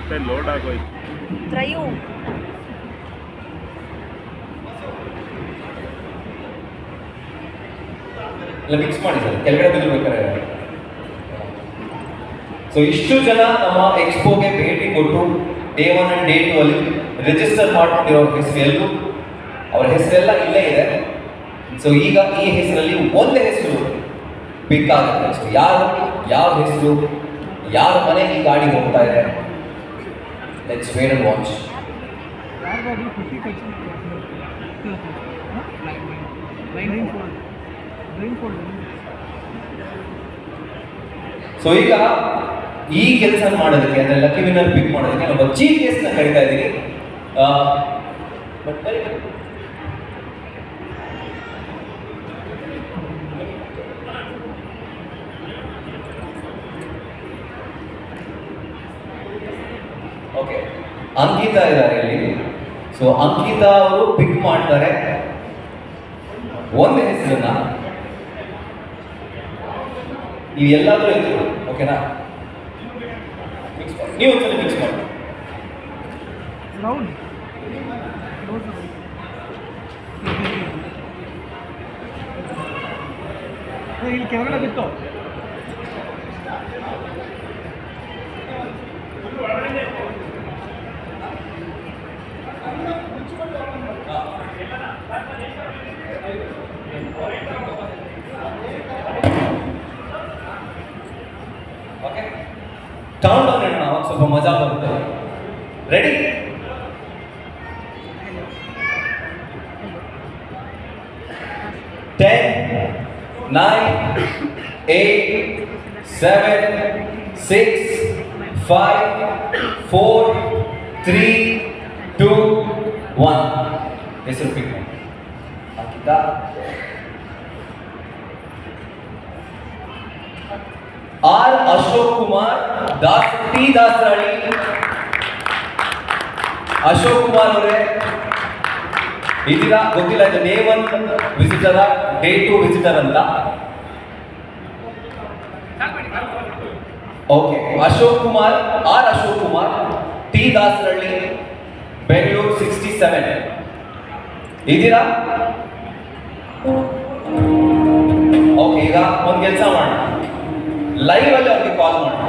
ಮತ್ತೆ ಲೋಡ್ ಆಗೋಯ್ತು. ತ್ರಯು ಎಲ್ಲ ಮಿಕ್ಸ್ ಮಾಡಿ ಸರ್, ಕೆಳಗಡೆ ಬಿದ್ದಿರ್ಬೇಕಾರೆ. ಸೊ ಇಷ್ಟು ಜನ ನಮ್ಮ ಎಕ್ಸ್ಪೋಗೆ ಭೇಟಿ ಕೊಟ್ಟು ಡೇ 1 and ಡೇ 2 ಅಲ್ಲಿ ರಿಜಿಸ್ಟರ್ ಮಾಡ್ಕೊಂಡಿರೋ ಹೆಸರು ಎಲ್ಲರೂ ಅವರ ಹೆಸರೆಲ್ಲ ಇಲ್ಲೇ ಇದೆ. ಸೊ ಈಗ ಈ ಹೆಸರಲ್ಲಿ ಒಂದೇ ಹೆಸರು ಪಿಕ್ ಆಗುತ್ತೆ. ಸೊ ಯಾವ ಹೆಸರು ಯಾರ ಮನೆಗೆ ಈ ಗಾಡಿ ಹೋಗ್ತಾ ಇದೆ, let's wait and watch. So ಈಗ ಈ ಕೆಲಸ ಮಾಡೋದಕ್ಕೆ ಅಂದ್ರೆ ಲಕ್ಕಿ ವಿನ್ನರ್ ಪಿಕ್ ಮಾಡೋದಕ್ಕೆ ನಾವು ಚೀಫ್ ಗೆಸ್ಟ್ ನ ಕರಿತಾ ಇದ್ದೀವಿ. ಓಕೆ, ಅಂಕಿತಾ ಇದ್ದಾರೆ ಇಲ್ಲಿ. ಸೊ ಅಂಕಿತಾ ಅವರು ಪಿಕ್ ಮಾಡ್ತಾರೆ ಒಂದು ಹೆಸರನ್ನ. ನೀವು ಎಲ್ಲಾದ್ರೂ ಇದ್ರು ಓಕೆನಾ, ನೀವು ಒಂದ್ಸಲ ಮಿಕ್ಸ್ ಮಾಡಿ. ಇಲ್ಲಿ ಕೆಳಗಡೆ ಬಿತ್ತು. ಓಕೆ, ಕೌಂಟ್ ಡೌನ್ ಇಡೋಣ, ಅವಾಗ ಸ್ವಲ್ಪ ಮಜಾ ಬರುತ್ತೆ. ರೆಡಿ? 10, 9, 8, 7, 6, 5, 4, 3, 2, 1. ಹೆಸರು ಪಿಕ್ ಮಾಡಿ. Ankita, R Ashok Kumar T Dasarahalli. ಅಶೋಕ್ ಕುಮಾರ್ ಅವರೇ ಇದೀರಾ? ಗೊತ್ತಿಲ್ಲ, ಇದು ಡೇ 1 ವಿಸಿಟರ್ ಡೇ 2 ವಿಸಿಟರ್ ಅಂತ. ಓಕೆ, ಅಶೋಕ್ ಕುಮಾರ್ ಟಿ ದಾಸರಳ್ಳಿ, ಬೆಂಗಳೂರು 67 ಇದೀರಾ? ಓಕೆ, ಈಗ ಒಂದು ಕೆಲಸ ಮಾಡೋಣ, ಲೈವ್ ಅಲ್ಲಿ ಅವ್ರಿಗೆ ಕಾಲ್ ಮಾಡೋಣ.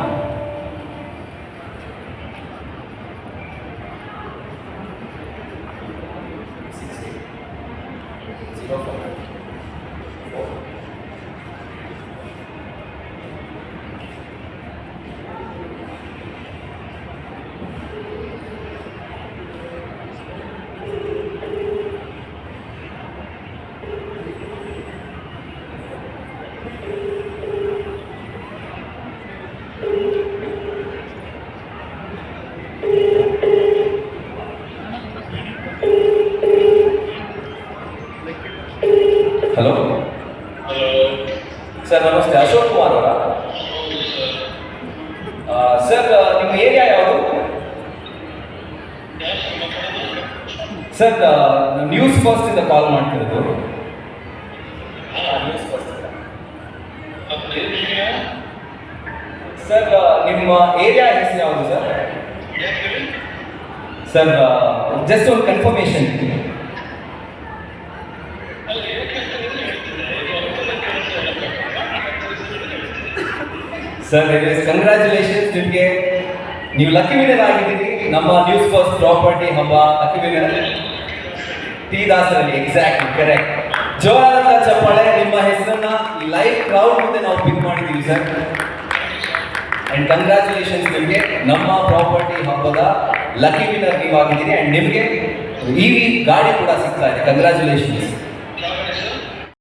ಹಲೋ ಸರ್, ನಮಸ್ತೆ. ಅಶೋಕ್ ಕುಮಾರ್ ಅವರ? ಸರ್, ನಿಮ್ಮ ಏರಿಯಾ ಯಾವುದು ಸರ್? ನ್ಯೂಸ್ ಫಸ್ಟ್ ಇಂದ ಕಾಲ್ ಮಾಡ್ತಿರೋದು. ನ್ಯೂಸ್ ಫಸ್ಟ್ ಸರ್, ನಿಮ್ಮ ಏರಿಯಾ ಹೆಸರು ಯಾವುದು ಸರ್? ಸರ್, ಜಸ್ಟ್ ಒಂದು ಕನ್ಫರ್ಮೇಶನ್. ಸರ್, ಕಂಗ್ರ್ಯಾಚುಲೇಷನ್ಸ್ ನಿಮಗೆ, ನೀವು ಲಕ್ಕಿ ವಿನ್ನರ್ ಆಗಿದ್ದೀರಿ. ನಮ್ಮ ನ್ಯೂಸ್ ಫಸ್ಟ್ ಪ್ರಾಪರ್ಟಿ ಹಬ್ಬ lucky winner T Dasarahalli. Exactly correct. ಜೋರಾದ ಚಪ್ಪಾಳೆ. ನಿಮ್ಮ ಹೆಸರನ್ನ ಲೈವ್ ಕ್ರೌಡ್ ಮುಂದೆ ನಾವು ಪಿಕ್ ಮಾಡಿದ್ದೀವಿ ಸರ್. ಅಂಡ್ ಕಂಗ್ರ್ಯಾಚುಲೇಷನ್ಸ್ ನಿಮಗೆ, ನಮ್ಮ ಪ್ರಾಪರ್ಟಿ ಹಬ್ಬದ ಲಕ್ಕಿ ವಿನ್ನರ್ ನೀವು ಆಗಿದ್ದೀರಿ. ಅಂಡ್ ನಿಮಗೆ ಈ ಗಾಡಿ ಕೂಡ ಸಿಗ್ತಾ ಇದೆ. ಕಂಗ್ರ್ಯಾಚುಲೇಷನ್ಸ್.